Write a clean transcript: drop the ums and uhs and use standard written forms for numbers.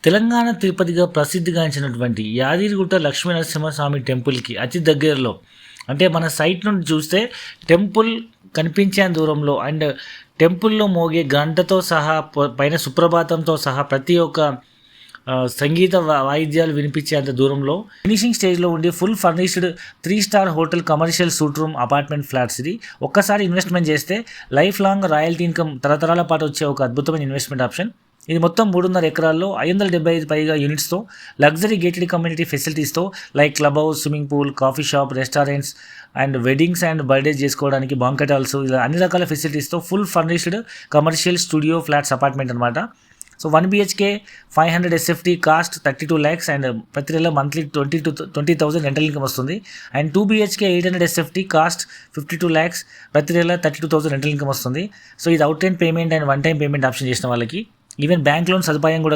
తెలంగాణ తిరుపతిగా ప్రసిద్ధిగాంచినటువంటి యాదగిరిగుట్ట లక్ష్మీనరసింహస్వామి టెంపుల్కి అతి దగ్గరలో, అంటే మన సైట్ నుండి చూస్తే టెంపుల్ కనిపించే దూరంలో అండ్ టెంపుల్లో మోగే గంటతో సహా పైన సుప్రభాతంతో సహా ప్రతి ఒక్క సంగీత వాయిద్యాలు వినిపించేంత దూరంలో ఫినిషింగ్ స్టేజ్లో ఉండి full furnished 3 star hotel commercial suite room apartment flats. ఇది ఒక్కసారి ఇన్వెస్ట్మెంట్ చేస్తే లైఫ్ లాంగ్ రాయల్టీ ఇన్కమ్ తరతరాల పాటు వచ్చే ఒక అద్భుతమైన ఇన్వెస్ట్మెంట్ ఆప్షన్. ఇది మొత్తం 3.5 ఎకరాల్లో 575 పైగా యూనిట్స్తో లగ్జరీ గేటెడ్ కమ్యూనిటీ ఫెసిలిటీస్తో like club house, swimming pool, coffee shop, restaurants and weddings and birthdays చేసుకోవడానికి బాంకెట్ హాల్స్, ఇలా అన్ని రకాల ఫెసిలిటీస్తో full furnished commercial studio flats apartment అనమాట. So 1 BHK 500 SFT cost 32 lakhs and ప్రతి నెల మంత్లీ 20,000 రెంటల్ ఇన్కమ్ వస్తుంది. And 2 BHK 800 SFT cost 52 lakhs ప్రతి నెల 32,000 రెంటల్ ఇన్కమ్ వస్తుంది. సో ఇది out time payment and one time payment option చేసిన వాళ్ళకి ఈవెన్ బ్యాంక్ లోన్ సదుపాయం కూడా